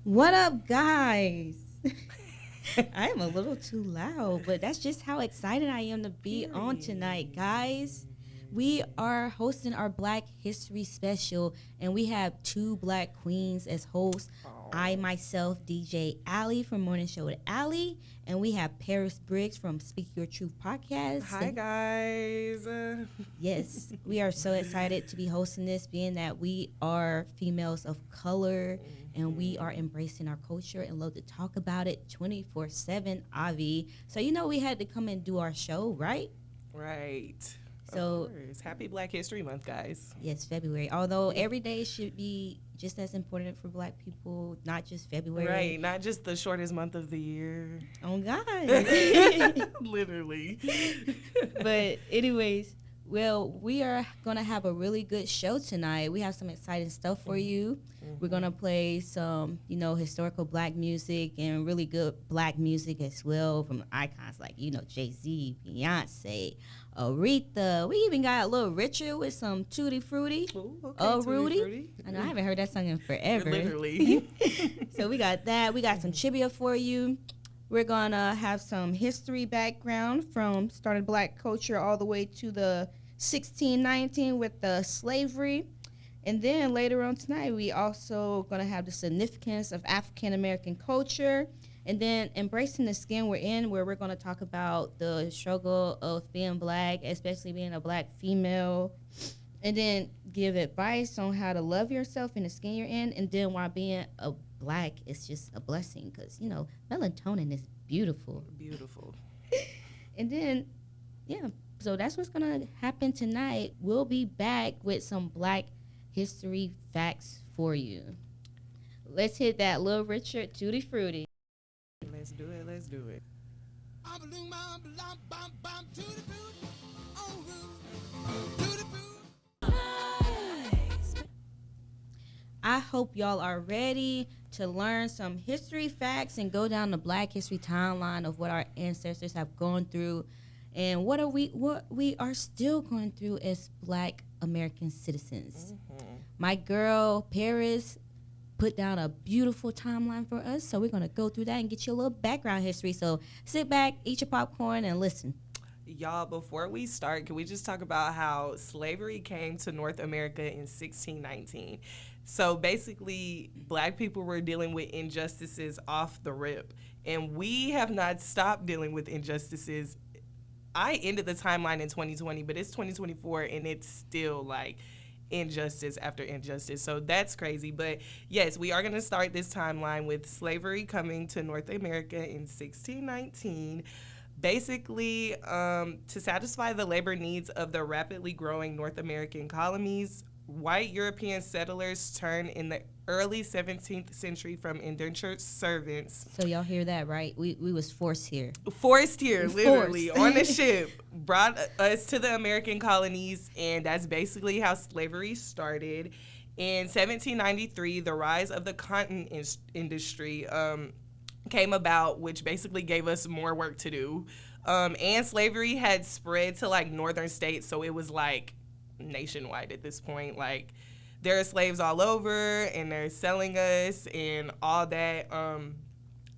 What up, guys? I am a little too loud, but that's just how excited I am to be on tonight, guys. We are hosting our Black History Special, and we have two Black queens as hosts. I, myself, DJ Allie from Morning Show with Allie, and we have Paris Briggs from Speak Your Truth podcast. Hi, guys. Yes, we are so excited to be hosting this, being that we are females of color, and we are embracing our culture and love to talk about it 24/7, Avi. So, we had to come and do our show, right? Right. So, happy Black History Month, guys. Yes, February. Although every day should be just as important for Black people, not just February. Right, not just the shortest month of the year. Oh, God. Literally. But anyways, well, we are going to have a really good show tonight. We have some exciting stuff for you. We're going to play some, historical Black music and really good Black music as well from icons like, Jay-Z, Beyonce, Aretha. We even got a little Richard with some Tutti Frutti. Ooh, okay, Rudy. Fruity. I know I haven't heard that song in forever. Literally. So we got that. We got some trivia for you. We're going to have some history background from starting Black culture all the way to the 1619 with the slavery. And then later on tonight, we also going to have the significance of African American culture. And then embracing the skin we're in, where we're going to talk about the struggle of being Black, especially being a Black female. And then give advice on how to love yourself in the skin you're in. And then why being a Black is just a blessing, because, melatonin is beautiful. Beautiful. And then, so that's what's going to happen tonight. We'll be back with some Black history facts for you. Let's hit that Little Richard Tutti Frutti. Let's do it. I hope y'all are ready to learn some history facts and go down the Black history timeline of what our ancestors have gone through and what we are still going through as Black American citizens. My girl Paris put down a beautiful timeline for us, so we're going to go through that and get you a little background history. So sit back, eat your popcorn, and listen. Y'all, before we start, can we just talk about how slavery came to North America in 1619? So basically, Black people were dealing with injustices off the rip, and we have not stopped dealing with injustices. I ended the timeline in 2020, but it's 2024, and it's still like injustice after injustice. So that's crazy. But yes, we are going to start this timeline with slavery coming to North America in 1619. Basically, to satisfy the labor needs of the rapidly growing North American colonies, white European settlers turned in the early 17th century from indentured servants. So y'all hear that, right? We was forced here. Literally, on a ship, brought us to the American colonies, and that's basically how slavery started. In 1793, the rise of the cotton industry came about, which basically gave us more work to do. And slavery had spread to like northern states, so it was like nationwide at this point. Like, there are slaves all over, and they're selling us and all that.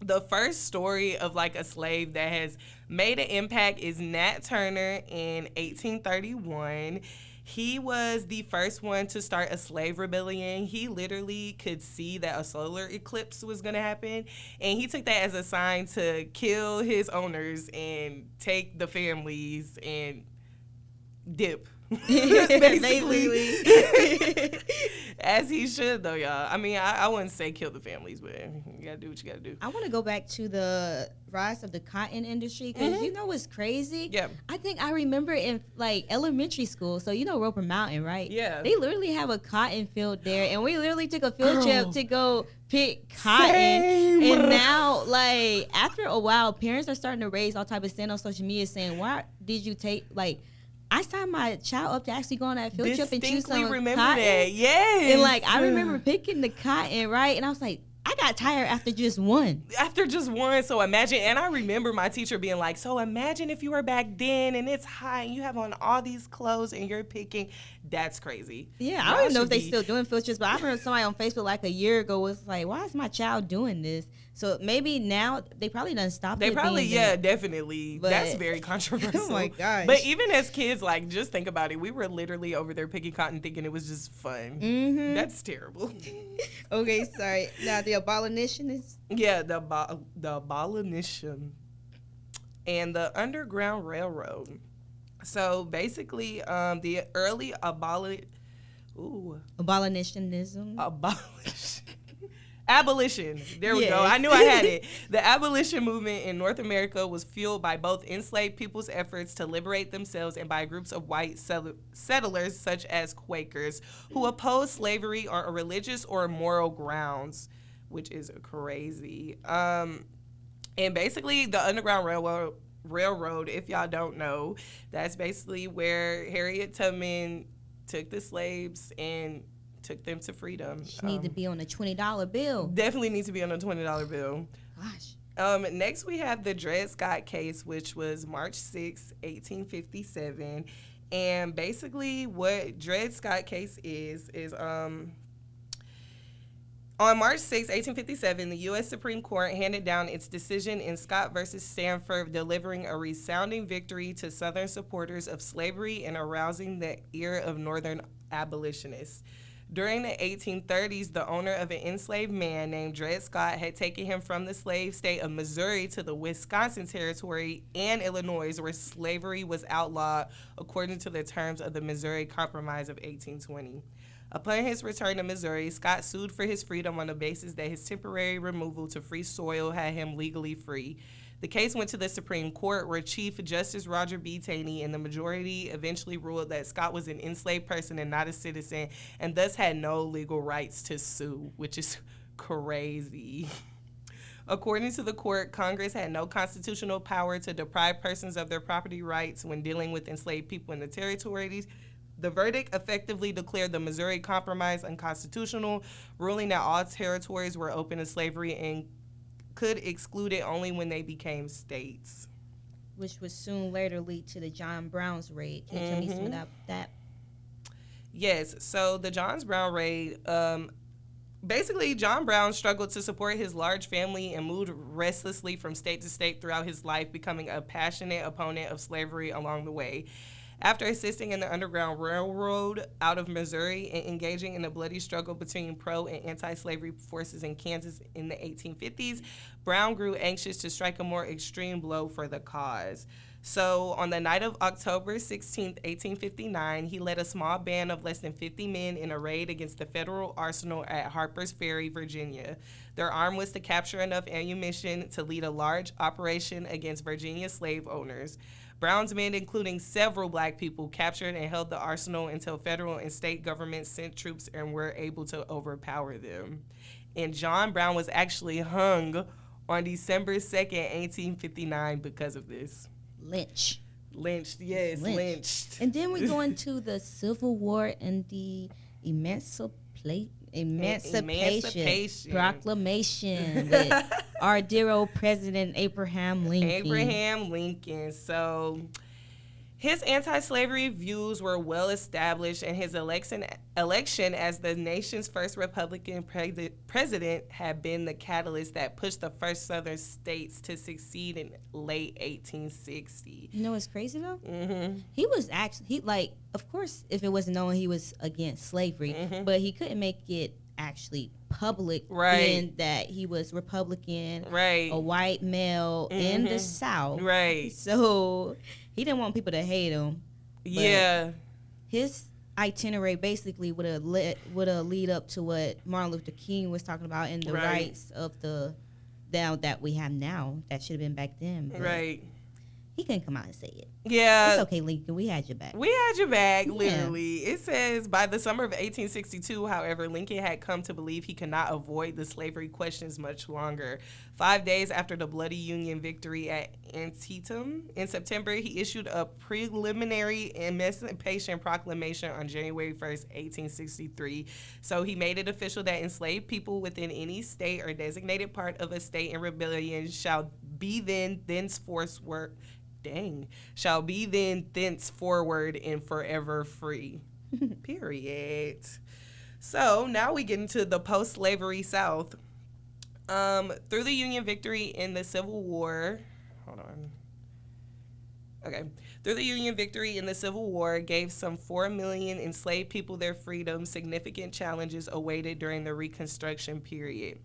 The first story of like a slave that has made an impact is Nat Turner in 1831. He was the first one to start a slave rebellion. He literally could see that a solar eclipse was going to happen, and he took that as a sign to kill his owners and take the families and dip. Basically. As he should, though, y'all. I mean, I wouldn't say kill the families, but you gotta do what you gotta do. I want to go back to the rise of the cotton industry, because you know what's crazy? Yeah. I think I remember in like elementary school, so Roper Mountain, right? Yeah. They literally have a cotton field there, and we literally took a field trip to go pick cotton. Same. And now, like, after a while, parents are starting to raise all type of stand on social media saying, why did you take, like, I signed my child up to actually go on that field trip and choose some remember cotton. that. Yes. And like, I remember picking the cotton, right? And I was like, I got tired after just one. So imagine, and I remember my teacher being like, so imagine if you were back then and it's hot and you have on all these clothes and you're picking. That's crazy. Yeah, I don't even know if they still doing field trips, but I remember somebody on Facebook like a year ago was like, why is my child doing this? So maybe now they probably done stopped. They probably, definitely. But, that's very controversial. Oh my gosh. But even as kids, like, just think about it. We were literally over there picking cotton thinking it was just fun. Mm-hmm. That's terrible. Okay, sorry. Now the abolitionists. Yeah, the abolition and the Underground Railroad. So basically, the early abolitionism. Abolition. There we go. I knew I had it. The abolition movement in North America was fueled by both enslaved people's efforts to liberate themselves and by groups of white settlers such as Quakers who opposed slavery on religious or moral grounds, which is crazy. And basically, the Underground Railroad, if y'all don't know, that's basically where Harriet Tubman took the slaves and took them to freedom. She need to be on a $20 bill. Definitely need to be on a $20 bill. Gosh. Next we have the Dred Scott case, which was March 6, 1857. And basically what Dred Scott case is on March 6, 1857, the U.S. Supreme Court handed down its decision in Scott versus Stanford, delivering a resounding victory to Southern supporters of slavery and arousing the ire of Northern abolitionists. During the 1830s, the owner of an enslaved man named Dred Scott had taken him from the slave state of Missouri to the Wisconsin Territory and Illinois, where slavery was outlawed according to the terms of the Missouri Compromise of 1820. Upon his return to Missouri, Scott sued for his freedom on the basis that his temporary removal to free soil had him legally free. The case went to the Supreme Court, where Chief Justice Roger B. Taney and the majority eventually ruled that Scott was an enslaved person and not a citizen, and thus had no legal rights to sue, which is crazy. According to the court, Congress had no constitutional power to deprive persons of their property rights when dealing with enslaved people in the territories. The verdict effectively declared the Missouri Compromise unconstitutional, ruling that all territories were open to slavery and could exclude it only when they became states. Which would soon later lead to the John Brown's raid. Can you tell me some about that? Yes, so the John Brown raid, basically John Brown struggled to support his large family and moved restlessly from state to state throughout his life, becoming a passionate opponent of slavery along the way. After assisting in the Underground Railroad out of Missouri and engaging in a bloody struggle between pro- and anti-slavery forces in Kansas in the 1850s, Brown grew anxious to strike a more extreme blow for the cause. So on the night of October 16, 1859, he led a small band of less than 50 men in a raid against the federal arsenal at Harper's Ferry, Virginia. Their arm was to capture enough ammunition to lead a large operation against Virginia slave owners. Brown's men, including several black people, captured and held the arsenal until federal and state governments sent troops and were able to overpower them. And John Brown was actually hung on December 2nd, 1859 because of this. Lynched, lynched. And then we go into the Civil War and the Emancipation Proclamation with our dear old President Abraham Lincoln. So his anti-slavery views were well established, and his election as the nation's first Republican president had been the catalyst that pushed the first Southern states to succeed in late 1860. You know what's crazy though? Mm-hmm. He was actually, of course, if it wasn't known, he was against slavery, but he couldn't make it actually public, being that he was Republican, a white male in the South. So he didn't want people to hate him. Yeah. His itinerary basically would have lead up to what Martin Luther King was talking about in the rights of the that we have now. That should have been back then. But he couldn't come out and say it. Yeah. It's okay, Lincoln. We had your back. We had your back, literally. It says, by the summer of 1862, however, Lincoln had come to believe he could not avoid the slavery questions much longer. 5 days after the bloody Union victory at Antietam, in September, he issued a preliminary emancipation proclamation on January 1st, 1863. So he made it official that enslaved people within any state or designated part of a state in rebellion shall be thenceforward and forever free. Period. So now we get into the post-slavery South. Through the Union victory in the Civil War, Through the Union victory in the Civil War gave some 4 million enslaved people their freedom. Significant challenges awaited during the Reconstruction period.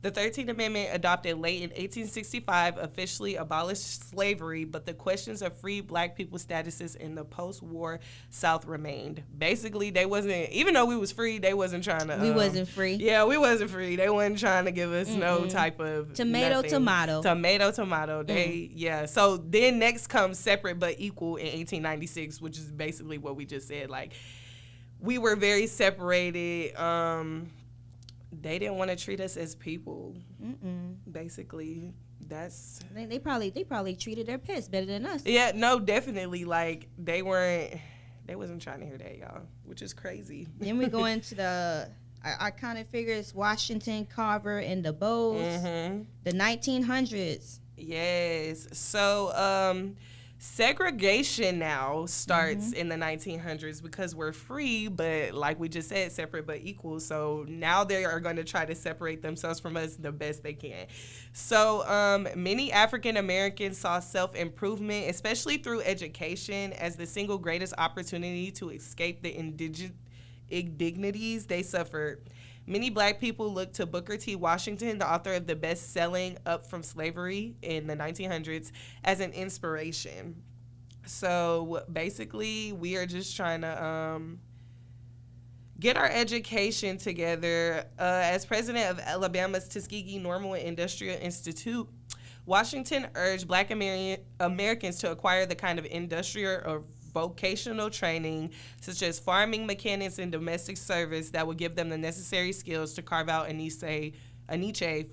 The 13th Amendment, adopted late in 1865, officially abolished slavery, but the questions of free black people's statuses in the post-war South remained. Basically, they wasn't, even though we was free, they wasn't trying to. We wasn't free. Yeah, we wasn't free. They wasn't trying to give us no type of tomato. So then next comes separate but equal in 1896, which is basically what we just said. Like, we were very separated. They didn't want to treat us as people. Basically, that's. They probably treated their pets better than us. Yeah, no, definitely. Like, they wasn't trying to hear that, y'all, which is crazy. Then we go into the iconic figures: Washington, Carver, and the Bows. The 1900s. Yes. So, segregation now starts in the 1900s because we're free, but like we just said, separate but equal. So now they are going to try to separate themselves from us the best they can. So many African Americans saw self-improvement, especially through education, as the single greatest opportunity to escape the indignities they suffered. Many black people looked to Booker T. Washington, the author of the best-selling Up From Slavery in the 1900s, as an inspiration. So basically, we are just trying to get our education together. As president of Alabama's Tuskegee Normal and Industrial Institute, Washington urged black Americans to acquire the kind of industrial or vocational training, such as farming, mechanics, and domestic service, that would give them the necessary skills to carve out a niche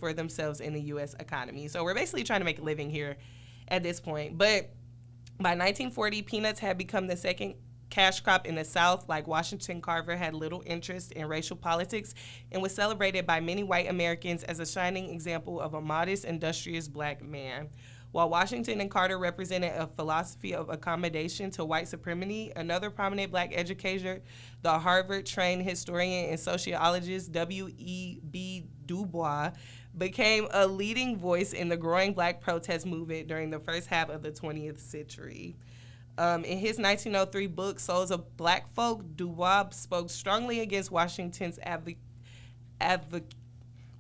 for themselves in the U.S. economy. So we're basically trying to make a living here at this point. But by 1940, peanuts had become the second cash crop in the South. Like Washington, Carver had little interest in racial politics and was celebrated by many white Americans as a shining example of a modest, industrious black man. While Washington and Carter represented a philosophy of accommodation to white supremacy, another prominent black educator, the Harvard-trained historian and sociologist W.E.B. Du Bois, became a leading voice in the growing black protest movement during the first half of the 20th century. In his 1903 book, Souls of Black Folk, Du Bois spoke strongly against Washington's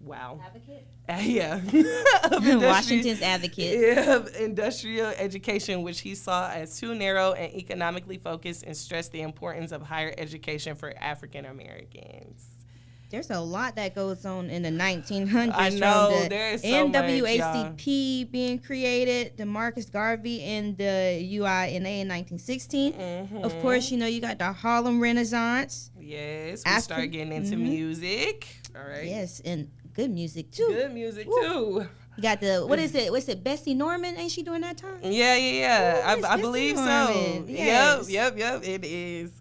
Washington's advocate. Of industrial education, which he saw as too narrow and economically focused, and stressed the importance of higher education for African Americans. There's a lot that goes on in the 1900s. I know, from the there's so NAACP much, being created, the Marcus Garvey and the UINA in 1916. Of course, you got the Harlem Renaissance. Yes, we start getting into music. All right. Yes, and good music too. You got the what's it? Bessie Norman? Ain't she doing that time? Yeah. Ooh, I believe Norman. so. Yes. Yep. It is.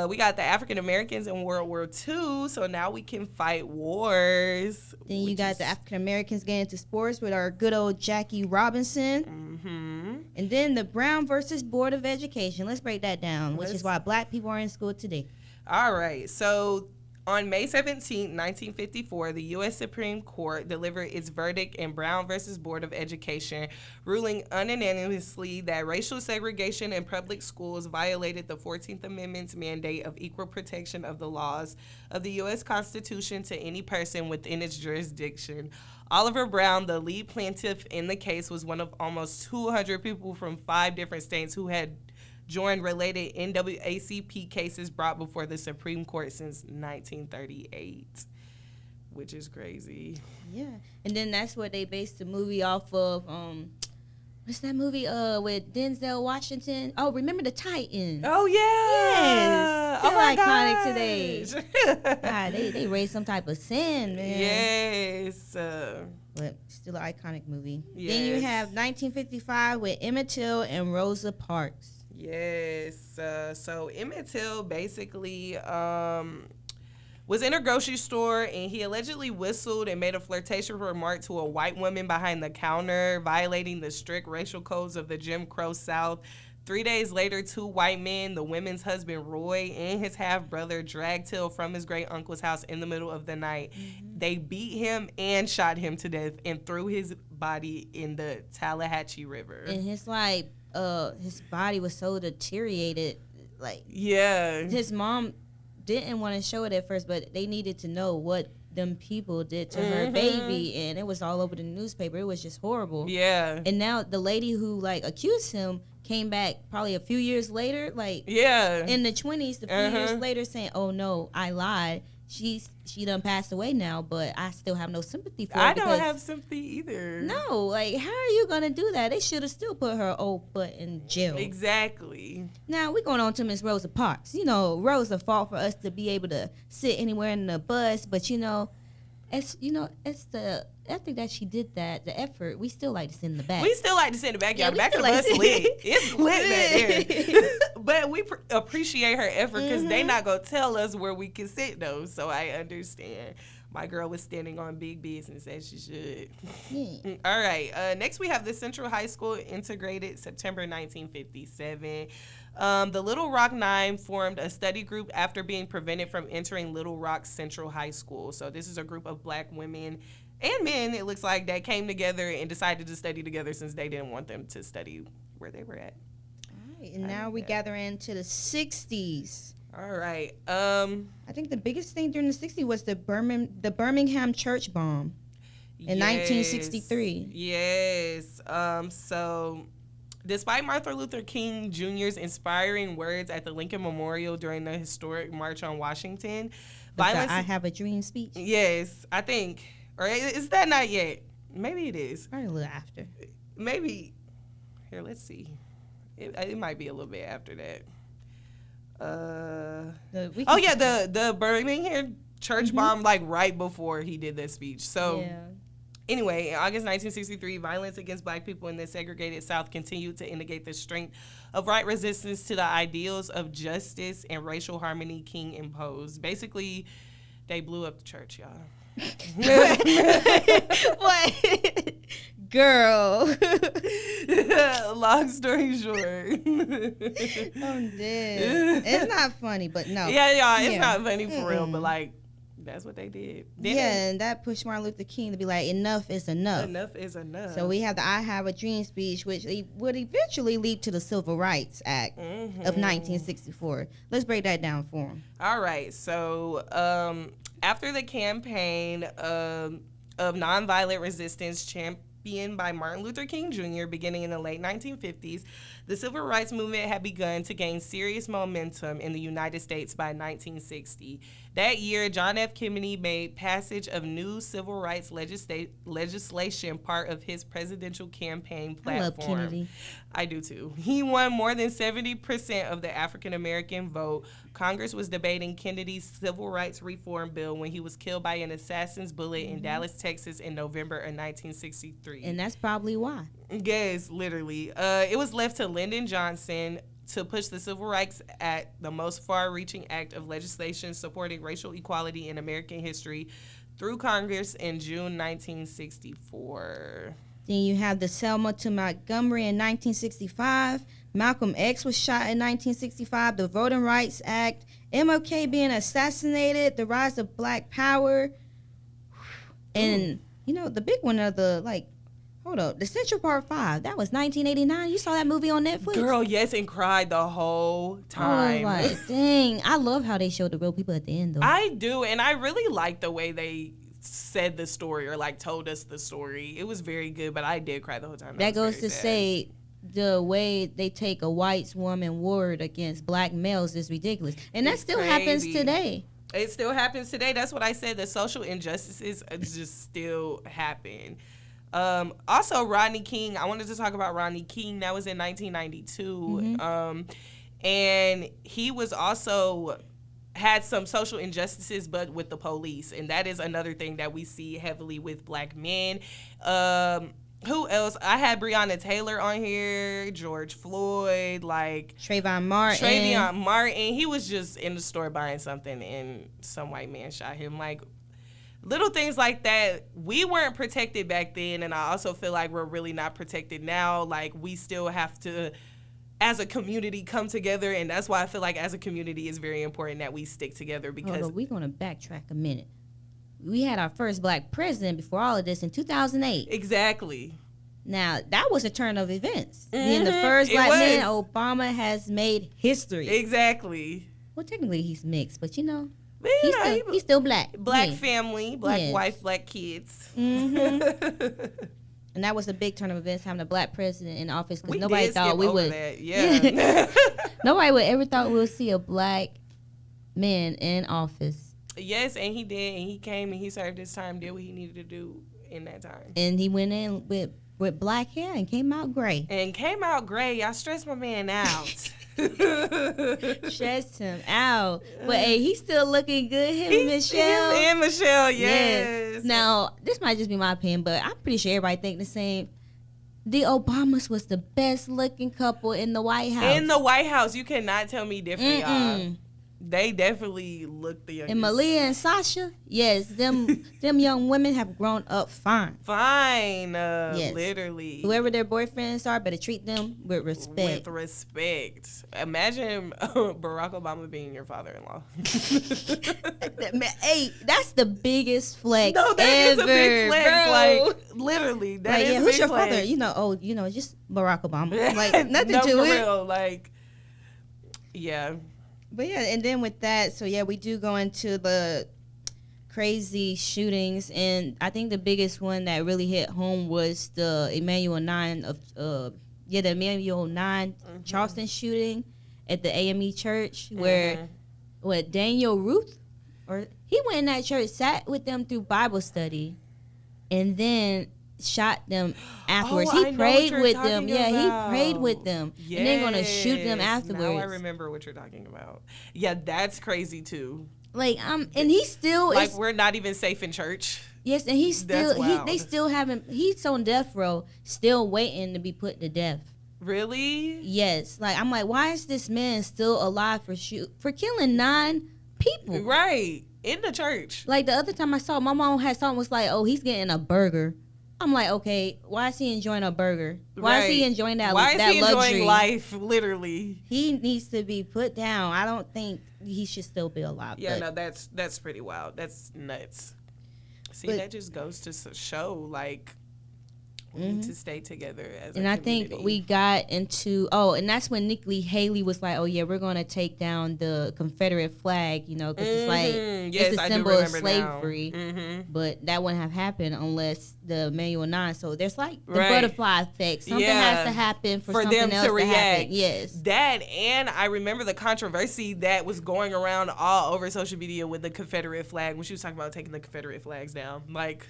We got the African Americans in World War II, so now we can fight wars. Then you got the African Americans getting into sports with our good old Jackie Robinson. And then the Brown versus Board of Education. Let's break that down, which is why black people are in school today. All right. So on May 17, 1954, the U.S. Supreme Court delivered its verdict in Brown versus Board of Education, ruling unanimously that racial segregation in public schools violated the 14th Amendment's mandate of equal protection of the laws of the U.S. Constitution to any person within its jurisdiction. Oliver Brown, the lead plaintiff in the case, was one of almost 200 people from 5 different states who had joined related NAACP cases brought before the Supreme Court since 1938, which is crazy. Yeah, and then that's what they based the movie off of. What's that movie with Denzel Washington? Oh, Remember the Titans. Oh yeah. Yes. Still iconic today. God, they raised some type of sin, man. Yes. But still an iconic movie. Yes. Then you have 1955 with Emmett Till and Rosa Parks. Yes. So Emmett Till basically was in a grocery store, and he allegedly whistled and made a flirtatious remark to a white woman behind the counter, violating the strict racial codes of the Jim Crow South. 3 days later, 2 white men, the women's husband Roy and his half-brother, dragged Till from his great-uncle's house in the middle of the night. Mm-hmm. They beat him and shot him to death and threw his body in the Tallahatchie River. And his body was so deteriorated. His mom didn't want to show it at first, but they needed to know what them people did to her baby, and it was all over the newspaper. It was just horrible. Yeah. And now the lady who accused him came back probably a few years later, in the 20s, a few years later, saying, "Oh no, I lied. She done passed away now, but I still have no sympathy for her." I don't have sympathy either. No, how are you gonna do that? They should have still put her old butt in jail. Exactly. Now we're going on to Miss Rosa Parks. Rosa fought for us to be able to sit anywhere in the bus, but I think that she did that, the effort, we still like to sit in the back. We still like to sit in the back, y'all. The back of the bus lit. It's lit back there. But we appreciate her effort because they not going to tell us where we can sit, though. So I understand. My girl was standing on big business, as she should. Yeah. All right. Next, we have the Central High School integrated September 1957. The Little Rock Nine formed a study group after being prevented from entering Little Rock Central High School. So this is a group of black women and men, it looks like, that came together and decided to study together since they didn't want them to study where they were at. All right, and now we gather into the 60s. All right. I think the biggest thing during the 60s was the Birmingham church bomb in 1963. Yes. So despite Martin Luther King Jr.'s inspiring words at the Lincoln Memorial during the historic March on Washington, violence. I Have a Dream speech? Yes, I think. Or is that not yet? Maybe it is. Probably a little after. Maybe. Here, let's see. It might be a little bit after that. The Birmingham church bomb, right before he did that speech. So, anyway, in August 1963, violence against black people in the segregated South continued to indicate the strength of right resistance to the ideals of justice and racial harmony King imposed. Basically, they blew up the church, y'all. What? Girl. Long story short. I'm dead. It's not funny, but no. Yeah, it's not funny for real, but that's what they did. And that pushed Martin Luther King to be like, enough is enough. Enough is enough. So we have the I Have a Dream speech, which would eventually lead to the Civil Rights Act of 1964. Let's break that down for him. All right. So after the campaign of nonviolent resistance championed by Martin Luther King Jr. beginning in the late 1950s, the civil rights movement had begun to gain serious momentum in the United States by 1960. That year, John F. Kennedy made passage of new civil rights legislation part of his presidential campaign platform. I love Kennedy. I do too. He won more than 70% of the African American vote. Congress was debating Kennedy's civil rights reform bill when he was killed by an assassin's bullet in Dallas, Texas in November of 1963. And that's probably why. Yes, literally. It was left to Lyndon Johnson to push the Civil Rights Act, the most far-reaching act of legislation supporting racial equality in American history, through Congress in June 1964. Then you have the Selma to Montgomery in 1965. Malcolm X was shot in 1965. The Voting Rights Act. MLK being assassinated. The rise of Black Power. And, the big one of hold up, the Central Park 5. That was 1989. You saw that movie on Netflix? Girl, yes, and cried the whole time. Oh, like, dang. I love how they showed the real people at the end, though. I do, and I really like the way they said the story or told us the story. It was very good, but I did cry the whole time. That goes to say the way they take a white woman word against black males is ridiculous. And that still happens today. It still happens today. That's what I said. The social injustices just still happen. Also, Rodney King. I wanted to talk about Rodney King. That was in 1992. And he was also had some social injustices, but with the police. And that is another thing that we see heavily with black men. Who else? I had Breonna Taylor on here, George Floyd, like Trayvon Martin. He was just in the store buying something and some white man shot him. Like, little things like that. We weren't protected back then, and I also feel like we're really not protected now. Like, we still have to, as a community, come together, and that's why I feel like as a community it's very important that we stick together. Because we're going to backtrack a minute. We had our first black president before all of this in 2008. Exactly. Now, that was a turn of events. Being the first black man, Obama has made history. Exactly. Well, technically he's mixed, but he's still black. Black family, black wife, black kids. And that was a big turn of events, having a black president in office, because nobody thought we would. That. Yeah. Nobody would ever thought we would see a black man in office. Yes, and he did. And he came and he served his time, did what he needed to do in that time. And he went in with black hair and came out gray. Y'all stressed my man out. Stressed him out. But hey, he's still looking good. Him and Michelle, yes. Now, this might just be my opinion, but I'm pretty sure everybody think the same. The Obamas was the best looking couple in the White House. In the White House. You cannot tell me different, y'all. They definitely look the youngest. And Malia and Sasha, yes, them young women have grown up fine. Yes. Literally. Whoever their boyfriends are, better treat them with respect. Imagine Barack Obama being your father-in-law. Hey, that's the biggest flex ever. No, that is a big flex. Bro. Like, literally, that is a big who's your flex. father? Just Barack Obama. Like, nothing to for it. Real. Like, yeah. But yeah, and then with that, so yeah, we do go into the crazy shootings, and I think the biggest one that really hit home was the Emanuel 9 Charleston shooting at the AME church, where Daniel Ruth, he went in that church, sat with them through Bible study, and then shot them afterwards. He prayed with them. Yeah, he prayed with them. Yes. And they're going to shoot them afterwards. Now I remember what you're talking about. Yeah, that's crazy too. Like, and he still like, we're not even safe in church. Yes, and he's still, they still haven't, he's on death row, still waiting to be put to death. Really? Yes. Like, I'm like, why is this man still alive for killing 9 people? Right. In the church. Like, the other time I saw, my mom had something was like, oh, he's getting a burger. I'm like, okay, why is he enjoying a burger? Why is he enjoying that luxury? Why is he enjoying life, literally? He needs to be put down. I don't think he should still be alive. Yeah, no, that's pretty wild. That's nuts. See, that just goes to show, like, we need to stay together as a community. And I think we got into, and that's when Nikki Haley was like, oh, yeah, we're going to take down the Confederate flag, because it's like, it's a symbol of slavery. But that wouldn't have happened unless the Emanuel 9. So there's like the butterfly effect. Something has to happen for something them else to react. Happen. Yes. That, and I remember the controversy that was going around all over social media with the Confederate flag when she was talking about taking the Confederate flags down. Like,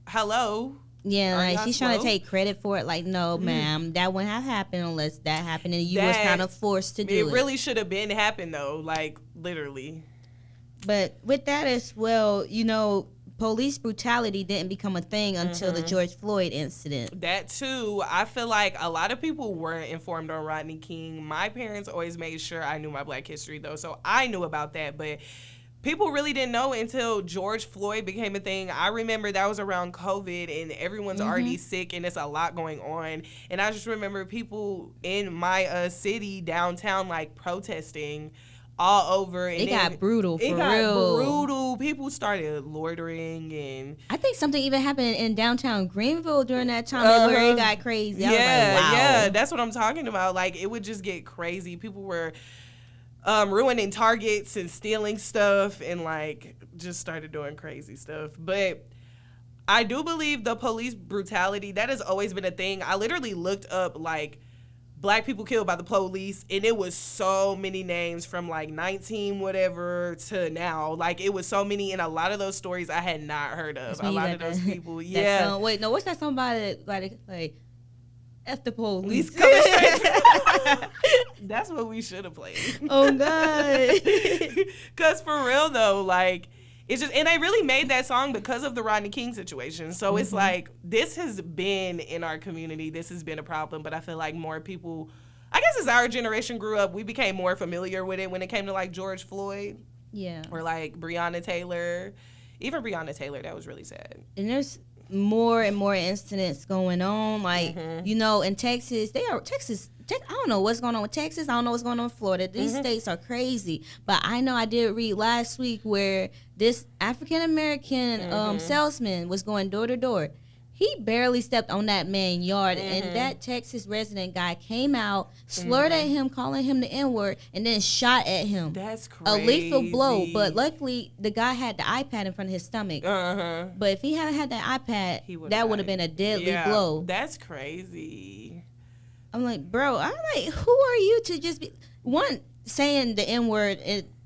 hello. Yeah, like she's trying to take credit for it. Like, no, ma'am, that wouldn't have happened unless that happened, and you was kind of forced to do it. It really should have been happened, though, like, literally. But with that as well, police brutality didn't become a thing until the George Floyd incident. That, too. I feel like a lot of people weren't informed on Rodney King. My parents always made sure I knew my Black history, though, so I knew about that, but people really didn't know until George Floyd became a thing. I remember that was around COVID and everyone's already sick and it's a lot going on. And I just remember people in my city downtown like protesting all over. And it got brutal for real. It got brutal. People started loitering and I think something even happened in downtown Greenville during that time where it got crazy. I was like, wow. Yeah, that's what I'm talking about. Like, it would just get crazy. People were ruining Targets and stealing stuff and like just started doing crazy stuff. But I do believe the police brutality, that has always been a thing. I literally looked up like black people killed by the police, and it was so many names from like 19 whatever to now. Like it was so many, and a lot of those stories I had not heard of. A lot of those people, yeah. Song, wait, no, what's that song about it? Like F the police. Coming straight. That's what we should have played. Oh God. Because for real though, like it's just, and they really made that song because of the Rodney King situation. So it's like this has been in our community. This has been a problem, but I feel like more people, I guess as our generation grew up, we became more familiar with it when it came to like George Floyd. Yeah. Or like Breonna Taylor. Even Breonna Taylor, that was really sad. And there's more and more incidents going on. Like, you know, in Texas, I don't know what's going on with Texas. I don't know what's going on with Florida. These states are crazy. But I know I did read last week where this African-American salesman was going door to door. He barely stepped on that man's yard, and that Texas resident guy came out, slurred at him, calling him the N-word, and then shot at him. That's crazy. A lethal blow, but luckily the guy had the iPad in front of his stomach. But if he hadn't had that iPad, that would have been a deadly blow. That's crazy. I'm like, bro, I'm like, who are you to just be saying the N-word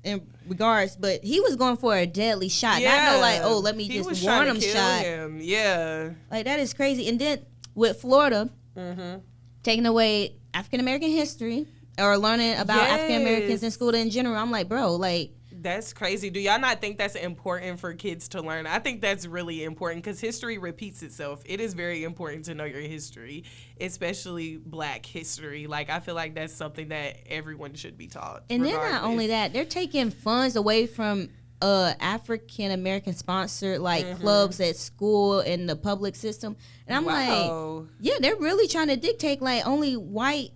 in regards, but he was going for a deadly shot. Yeah. Not no like, oh, let me just warn him shot. Yeah. Like, that is crazy. And then with Florida, taking away African American history or learning about African Americans in school in general, I'm like, bro, like, that's crazy. Do y'all not think that's important for kids to learn? I think that's really important because history repeats itself. It is very important to know your history, especially Black history. Like, I feel like that's something that everyone should be taught. And then not only that, they're taking funds away from African American sponsored like clubs at school and the public system. And I'm like, yeah, they're really trying to dictate like only white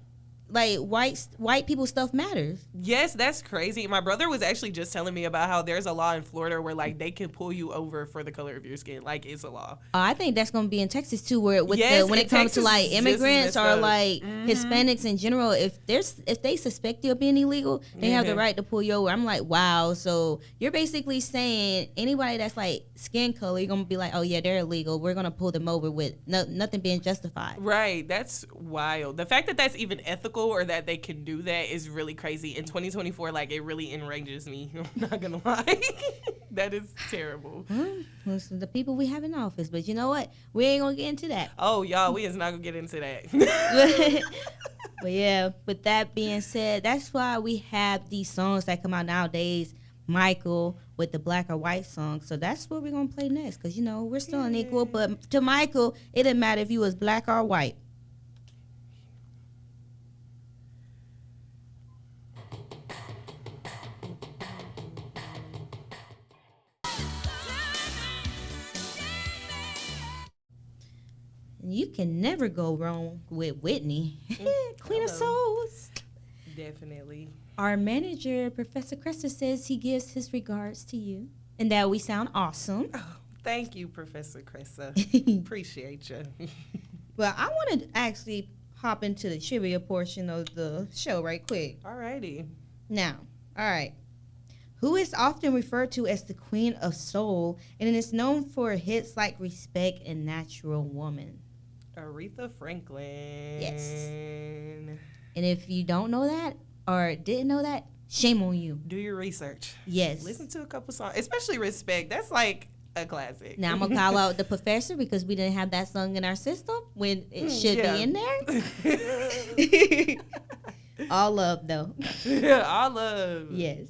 people stuff matters. Yes, that's crazy. My brother was actually just telling me about how there's a law in Florida where like they can pull you over for the color of your skin. Like, it's a law. I think that's going to be in Texas too, where when it comes to like immigrants or like Hispanics in general, if they suspect you of being illegal, they have the right to pull you over. I'm like, wow. So you're basically saying anybody that's like skin color, you're going to be like, oh yeah, they're illegal. We're going to pull them over with nothing being justified. Right. That's wild. The fact that that's even ethical or that they can do that is really crazy. In 2024, like, it really enrages me. I'm not gonna lie. That is terrible. Well, the people we have in office, but you know what? We ain't gonna get into that. Oh, y'all, we is not gonna get into that. But yeah, with that being said, that's why we have these songs that come out nowadays. Michael with the black or white song. So that's what we're gonna play next, because you know we're still unequal. But to Michael, it didn't matter if you was black or white. You can never go wrong with Whitney, Queen of Souls. Definitely. Our manager, Professor Cresta, says he gives his regards to you and that we sound awesome. Oh, thank you, Professor Cresta. Appreciate you. Well, I want to actually hop into the trivia portion of the show right quick. Alrighty. Now, all right. Who is often referred to as the Queen of Soul and is known for hits like Respect and Natural Woman? Aretha Franklin. Yes. And if you don't know that or didn't know that, shame on you. Do your research. Yes. Listen to a couple songs, especially Respect. That's like a classic. Now, I'm going to call out the professor because we didn't have that song in our system when it should be in there. All love, though. All love. Yes.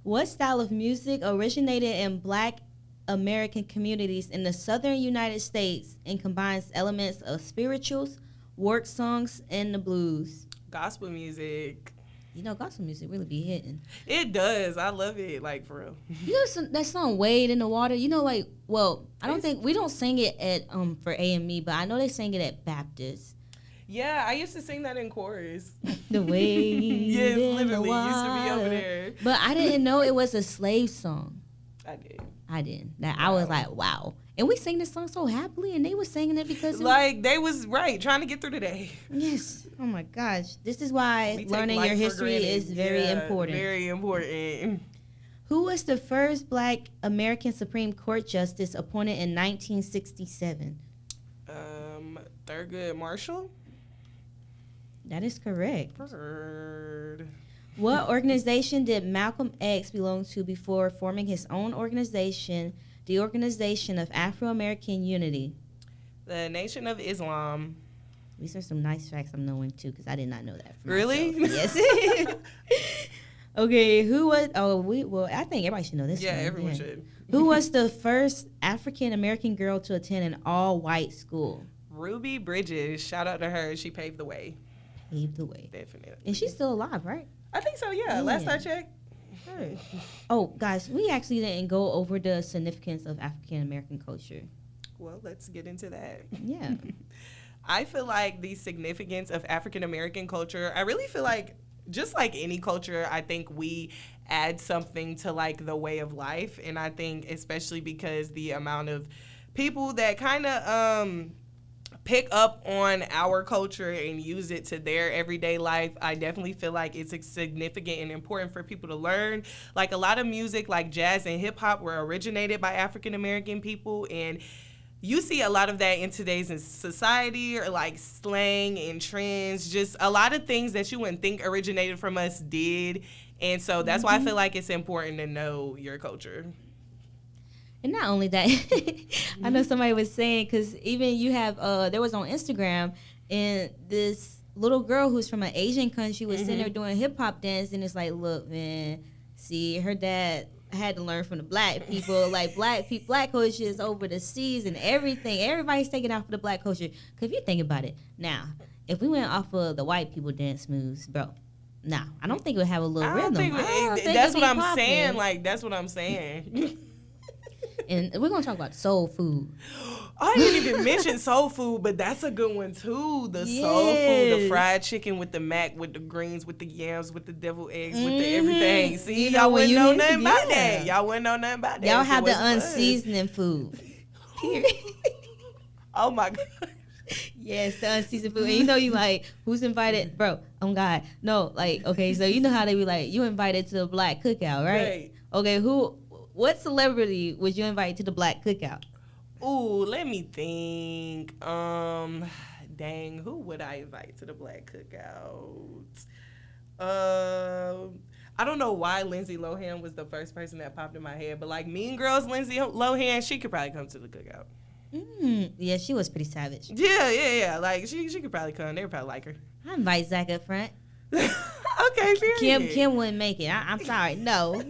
What style of music originated in Black American communities in the southern United States and combines elements of spirituals, work songs, and the blues? Gospel music. You know, gospel music really be hitting. It does. I love it, like, for real. You know that song Wade in the Water? You know, like, well, I don't think, we don't sing it at for AME, but I know they sing it at Baptist. Yeah, I used to sing that in chorus. The Wade yes, in literally. the water. Used to be over there. But I didn't know it was a slave song. I didn't. Wow. I was like, wow. And we sang this song so happily, and they were singing it because... they was right, trying to get through the day. Yes. Oh, my gosh. This is why learning your history is very important. Very important. Who was the first Black American Supreme Court Justice appointed in 1967? Thurgood Marshall? That is correct. Bird. What organization did Malcolm X belong to before forming his own organization, the Organization of Afro-American Unity? The Nation of Islam. These are some nice facts I'm knowing, too, because I did not know that for Really? myself. Yes. Okay, who was... I think everybody should know this one. Yeah, everyone should. Who was the first African-American girl to attend an all-white school? Ruby Bridges. Shout out to her. She paved the way. Paved the way. Definitely. And she's still alive, right? I think so, yeah. Last I checked. Sure. Oh, guys, we actually didn't go over the significance of African-American culture. Well, let's get into that. Yeah. I feel like the significance of African-American culture, I really feel like just like any culture, I think we add something to like the way of life. And I think especially because the amount of people that kind of pick up on our culture and use it to their everyday life, I definitely feel like it's significant and important for people to learn. Like a lot of music like jazz and hip hop were originated by African American people, and you see a lot of that in today's society, or like slang and trends, just a lot of things that you wouldn't think originated from us did. And so that's why I feel like it's important to know your culture. And not only that, I know somebody was saying, because even you have, there was on Instagram, and this little girl who's from an Asian country was sitting there doing hip hop dance, and it's like, look, man, see, her dad had to learn from the black people, like black culture is over the seas and everything. Everybody's taking out for the black culture. Because if you think about it, now, if we went off of the white people dance moves, bro, nah, I don't think it would have a little rhythm. That's what I'm saying. Like, that's what I'm saying. And we're going to talk about soul food. I didn't even mention soul food, but that's a good one too. The soul food, the fried chicken with the mac, with the greens, with the yams, with the deviled eggs, with the everything. See, y'all wouldn't know nothing about that. Y'all wouldn't know nothing about that. Y'all have the unseasoning food. Oh my God. Yes, the unseasoned food. And you know, you like, who's invited? Bro, oh God. No, like, okay, so you know how they be like, you invited to a black cookout, right? Okay, what celebrity would you invite to the black cookout? Ooh, let me think. Dang, who would I invite to the black cookout? I don't know why Lindsay Lohan was the first person that popped in my head, but like Mean Girls, Lindsay Lohan, she could probably come to the cookout. Yeah, she was pretty savage. Yeah. Like she could probably come. They would probably like her. I invite Zach up front. Okay, period. Kim wouldn't make it. I'm sorry. No,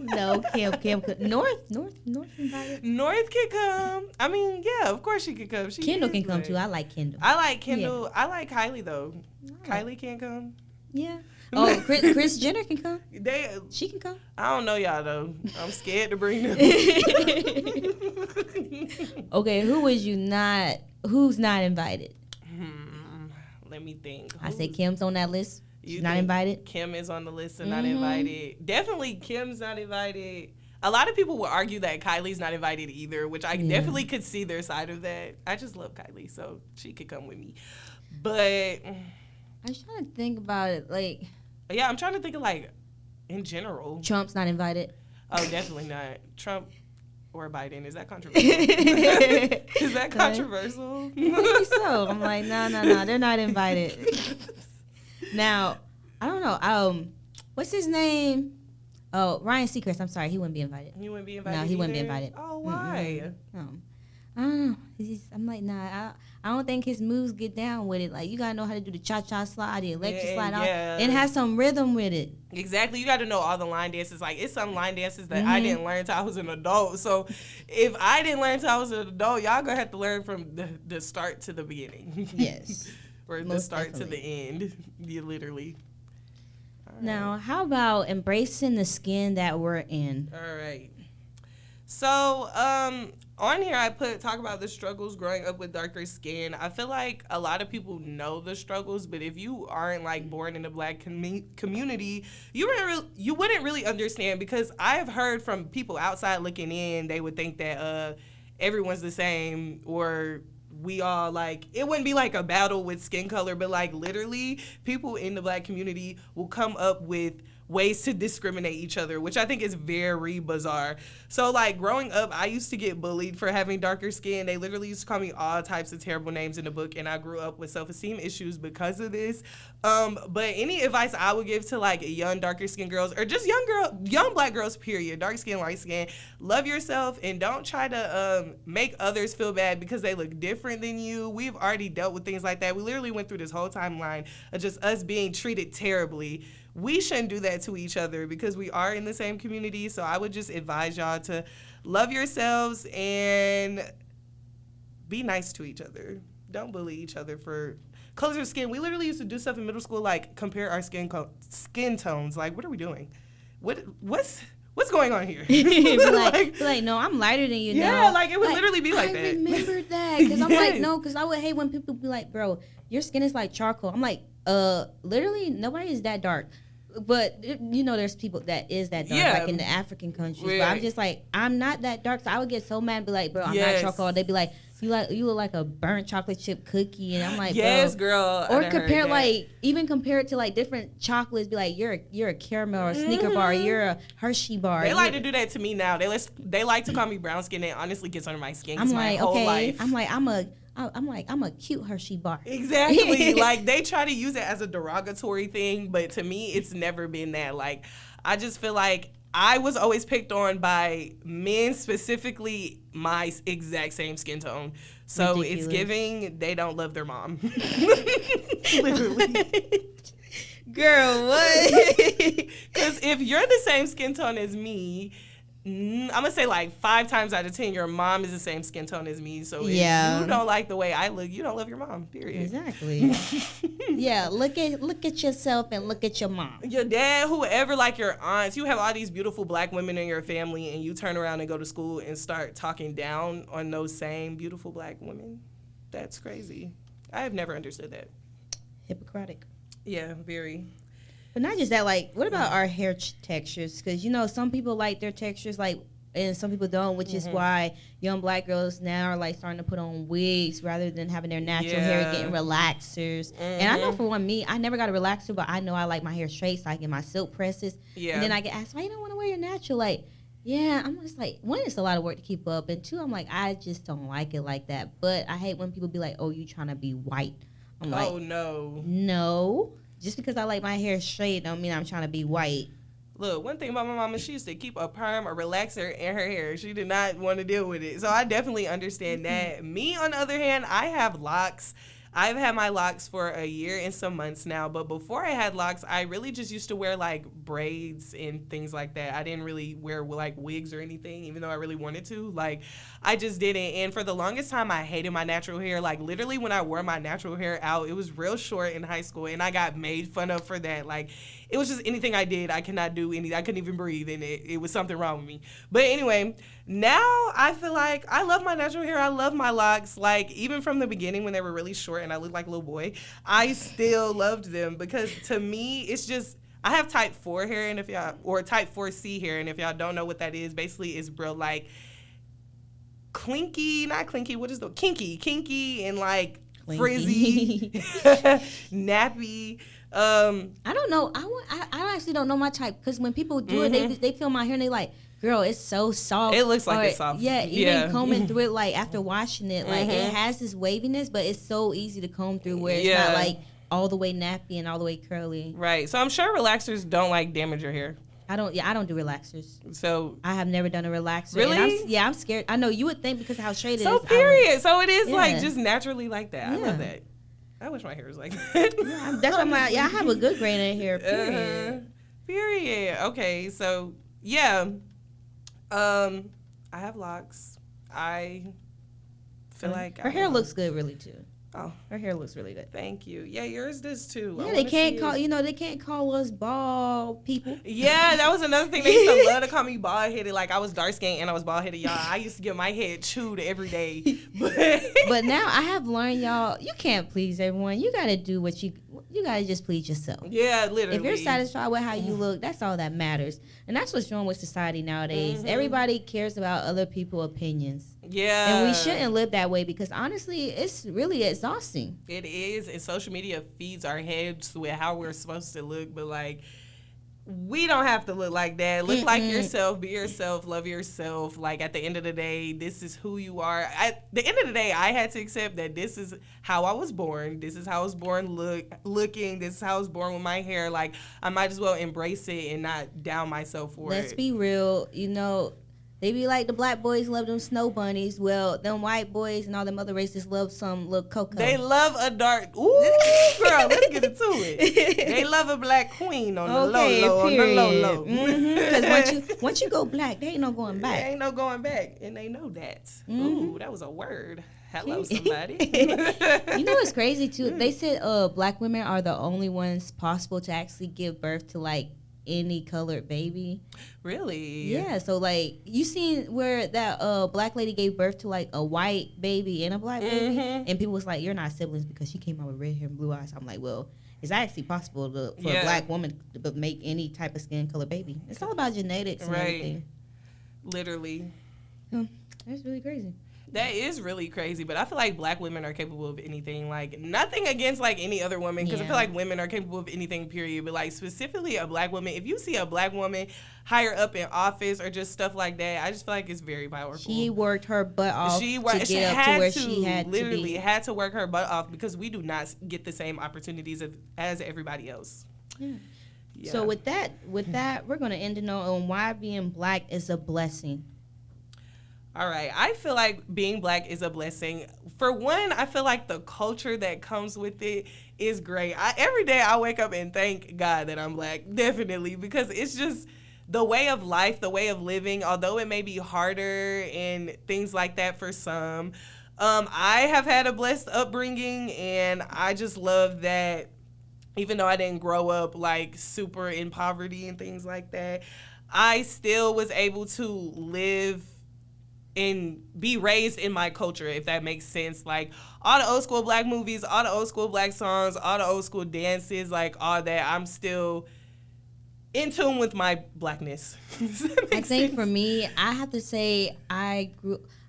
Kim could. North invited. North could come. I mean, yeah, of course she could come. Kendall can come too. I like Kendall. I like Kendall. Yeah. I like Kylie though. Kylie can't come. Yeah. Oh, Kris Jenner can come. She can come. I don't know y'all though. I'm scared to bring them. Okay, who's not invited? Let me think. I say Kim's on that list. She's not invited. Kim is on the list and not invited. Definitely Kim's not invited. A lot of people will argue that Kylie's not invited either, which I definitely could see their side of that. I just love Kylie, so she could come with me. But I was trying to think about it, like. Yeah, I'm trying to think of like, in general. Trump's not invited. Oh, definitely not. Trump or Biden. Is that controversial? Is that controversial? Maybe so. I'm like, no, they're not invited. Now, I don't know. What's his name? Oh, Ryan Seacrest. I'm sorry, he wouldn't be invited. He wouldn't be invited. No, he wouldn't be invited. Oh, why? I don't know. I'm like, nah. I don't think his moves get down with it. Like, you gotta know how to do the cha-cha slide, the electric slide, and have some rhythm with it. Exactly. You got to know all the line dances. Like, it's some line dances that I didn't learn until I was an adult. So, if I didn't learn until I was an adult, y'all gonna have to learn from the start to the beginning. Yes. Or the start to the end. You literally. Right. Now, how about embracing the skin that we're in? All right. So, on here I talk about the struggles growing up with darker skin. I feel like a lot of people know the struggles, but if you aren't like born in the black community, you wouldn't really understand, because I've heard from people outside looking in, they would think that everyone's the same, or we all like, it wouldn't be like a battle with skin color, but like literally people in the black community will come up with ways to discriminate each other, which I think is very bizarre. So, like, growing up, I used to get bullied for having darker skin. They literally used to call me all types of terrible names in the book, and I grew up with self-esteem issues because of this. But any advice I would give to, like, young darker skin girls, or just young black girls, period, dark skin, light skin, love yourself and don't try to make others feel bad because they look different than you. We've already dealt with things like that. We literally went through this whole timeline of just us being treated terribly. We shouldn't do that to each other because we are in the same community. So I would just advise y'all to love yourselves and be nice to each other. Don't bully each other for colors of skin. We literally used to do stuff in middle school like compare our skin tones. Like, what are we doing? What's going on here? be like, no, I'm lighter than you. Yeah, like it would literally be like that. I remember that because I'm like, no, because I would hate when people be like, bro, your skin is like charcoal. I'm like, literally nobody is that dark. But there's people that is that dark, like in the African countries. Right. But I'm just like, I'm not that dark, so I would get so mad and be like, bro, I'm not charcoal. They'd be like, you look like a burnt chocolate chip cookie, and I'm like, yes, girl. Or compare compare it to like different chocolates. Be like, you're a caramel or a Snicker bar, or you're a Hershey bar. They like to do that to me now. They like to call me brown skin. It honestly gets under my skin. I'm like, my whole life. I'm a cute Hershey bar. Exactly. Like, they try to use it as a derogatory thing, but to me, it's never been that. Like, I just feel like I was always picked on by men, specifically my exact same skin tone. So ridiculous. It's giving they don't love their mom. Literally. Girl, what? Because if you're the same skin tone as me, I'm going to say like 5 times out of 10, your mom is the same skin tone as me. So if you don't like the way I look, you don't love your mom, period. Exactly. Yeah, look at yourself and look at your mom. Your dad, whoever, like your aunts, you have all these beautiful black women in your family and you turn around and go to school and start talking down on those same beautiful black women. That's crazy. I have never understood that. Hippocratic. Yeah, very. But not just that, like, what about our hair textures? Because, some people like their textures, like, and some people don't, which is why young black girls now are, like, starting to put on wigs rather than having their natural hair, getting relaxers. And I know for me, I never got a relaxer, but I know I like my hair straight, so I get my silk presses. Yeah. And then I get asked, why you don't want to wear your natural? Like, yeah, I'm just like, one, it's a lot of work to keep up, and 2, I'm like, I just don't like it like that. But I hate when people be like, oh, you trying to be white. I'm like, oh, no. No. Just because I like my hair straight don't mean I'm trying to be white. Look, one thing about my mama, she used to keep a perm or relaxer in her hair. She did not want to deal with it. So I definitely understand that. Me, on the other hand, I have locks. I've had my locks for a year and some months now, but before I had locks, I really just used to wear like braids and things like that. I didn't really wear like wigs or anything, even though I really wanted to. Like, I just didn't. And for the longest time, I hated my natural hair. Like, literally when I wore my natural hair out, it was real short in high school, and I got made fun of for that. Like, it was just anything I did, I cannot do anything. I couldn't even breathe, and it was something wrong with me. But anyway, now I feel like I love my natural hair. I love my locks. Like, even from the beginning when they were really short and I looked like a little boy, I still loved them because to me, it's just, I have type 4 hair, and if y'all, or type 4C hair, and if y'all don't know what that is, basically it's real like kinky, and like frizzy, nappy. I don't know. I actually don't know my type because when people do it, they feel my hair and they like, girl, it's so soft. It looks like it's soft. Yeah, even combing through it, like after washing it, like it has this waviness, but it's so easy to comb through where it's not like all the way nappy and all the way curly. Right. So I'm sure relaxers don't like damage your hair. I don't do relaxers. So I have never done a relaxer. Really? And I'm scared. I know you would think because of how straight it is. So period. So it is like just naturally like that. I love that. I wish my hair was like that. That's why I have a good grain in hair. Period. Period. Okay. So yeah, I have locks. I feel like her hair looks good, really too. Oh, her hair looks really good. Thank you. Yeah, yours does too. Yeah, they can't call us bald people. Yeah, that was another thing. They used to love to call me bald headed. Like I was dark skinned and I was bald headed, y'all. I used to get my head chewed every day. But now I have learned, y'all, you can't please everyone. You gotta do what you gotta just please yourself. Yeah, literally. If you're satisfied with how you look, that's all that matters. And that's what's wrong with society nowadays. Everybody cares about other people's opinions. Yeah. And we shouldn't live that way because honestly, it's really exhausting. It is. And social media feeds our heads with how we're supposed to look. But like, we don't have to look like that. Look like yourself, be yourself, love yourself. Like, at the end of the day, this is who you are. At the end of the day, I had to accept that this is how I was born. This is how I was born looking. This is how I was born with my hair. Like, I might as well embrace it and not down myself for it. Let's be real. You know, they be like, the black boys love them snow bunnies. Well, them white boys and all them other races love some little cocoa. They love a dark. Ooh, girl, let's get into it. They love a black queen on the low. Because once you go black, there ain't no going back. There ain't no going back, and they know that. Ooh, that was a word. Hello, somebody. You know what's crazy too? They said black women are the only ones possible to actually give birth to like any colored baby. Really? Yeah. So like, you seen where that black lady gave birth to like a white baby and a black baby, and people was like, "You're not siblings because she came out with red hair and blue eyes." I'm like, well, it's actually possible for a black woman to make any type of skin color baby. It's all about genetics and everything. Literally. That's really crazy. That is really crazy, but I feel like black women are capable of anything. Like, nothing against like any other woman, because I feel like women are capable of anything, period. But like, specifically a black woman, if you see a black woman higher up in office or just stuff like that, I just feel like it's very powerful. She worked her butt off she to get up to where she had literally to be. had to work her butt off, because we do not get the same opportunities as everybody else. Yeah. So with that, we're gonna end it on why being black is a blessing. All right. I feel like being black is a blessing. For one, I feel like the culture that comes with it is great. Every day I wake up and thank God that I'm black, definitely, because it's just the way of life, the way of living, although it may be harder and things like that for some. I have had a blessed upbringing, and I just love that even though I didn't grow up like super in poverty and things like that, I still was able to live and be raised in my culture, if that makes sense. Like, all the old school black movies, all the old school black songs, all the old school dances, like all that, I'm still in tune with my blackness. I think for me, I have to say I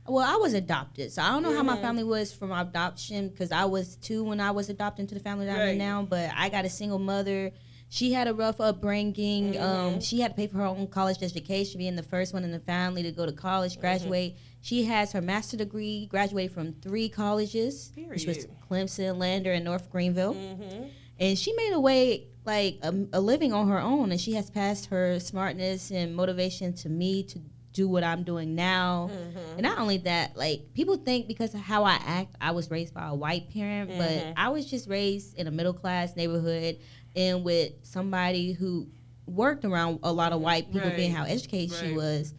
was adopted. So I don't know how my family was from adoption, because I was 2 when I was adopted into the family that I'm in now, but I got a single mother. She had a rough upbringing. She had to pay for her own college education, being the first one in the family to go to college, graduate. She has her master's degree, graduated from 3 colleges, which was Clemson, Lander, and North Greenville. And she made a way, like a living on her own, and she has passed her smartness and motivation to me to do what I'm doing now. And not only that, like, people think because of how I act, I was raised by a white parent, but I was just raised in a middle class neighborhood and with somebody who worked around a lot of white people, being how educated she was.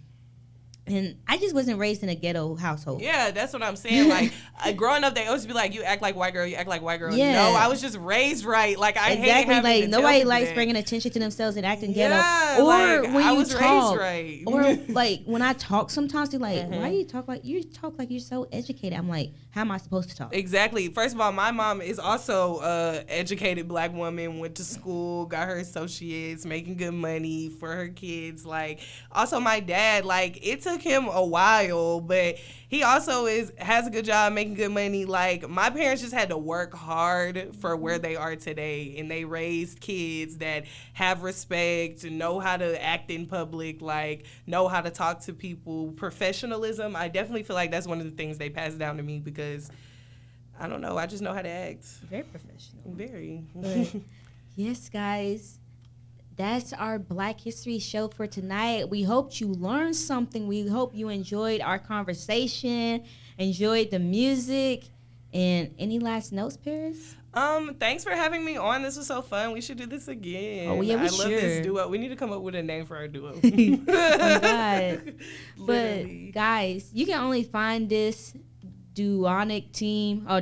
And I just wasn't raised in a ghetto household. Yeah, that's what I'm saying. Like, growing up, they always be like, you act like white girl, you act like white girl. Yeah. No, I was just raised right. Like, I hate having like, to nobody tell likes that. bringing attention to themselves and acting ghetto. Or like, when I you was talk. raised right. Or, like, when I talk sometimes, they're like, why you talk like you're so educated? I'm like, how am I supposed to talk? Exactly. First of all, my mom is also a educated black woman, went to school, got her associates, making good money for her kids. Like, also my dad, like, it took him a while, but he also has a good job, making good money. Like, my parents just had to work hard for where they are today, and they raised kids that have respect, know how to act in public, like, know how to talk to people, professionalism. I definitely feel like that's one of the things they passed down to me, because I don't know, I just know how to act. Very professional. Very. But, yes, guys. That's our Black History show for tonight. We hope you learned something. We hope you enjoyed our conversation, enjoyed the music. And any last notes, Paris? Thanks for having me on. This was so fun. We should do this again. Oh, yeah, I love this duo. We need to come up with a name for our duo. Oh, God. But, guys, you can only find this dynamic team on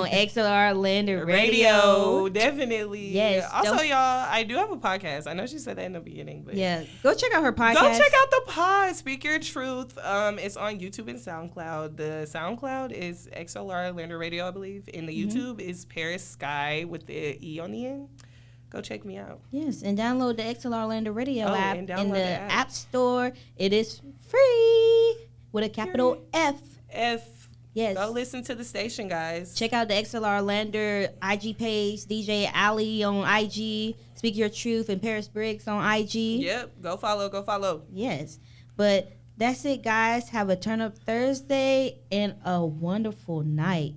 XLR Lander Radio. Definitely. Yes. Also, y'all, I do have a podcast. I know she said that in the beginning, but yeah, go check out her podcast. Go check out the pod, Speak Your Truth. It's on YouTube and SoundCloud. The SoundCloud is XLR Lander Radio, I believe, and the YouTube is Paris Sky with the E on the end. Go check me out. Yes, and download the XLR Lander Radio app in the App Store. It is free with a capital F. Yes. Go listen to the station, guys. Check out the XLR Lander IG page, DJ Ali on IG, Speak Your Truth, and Paris Briggs on IG. Yep. Go follow. Yes. But that's it, guys. Have a turn up Thursday and a wonderful night.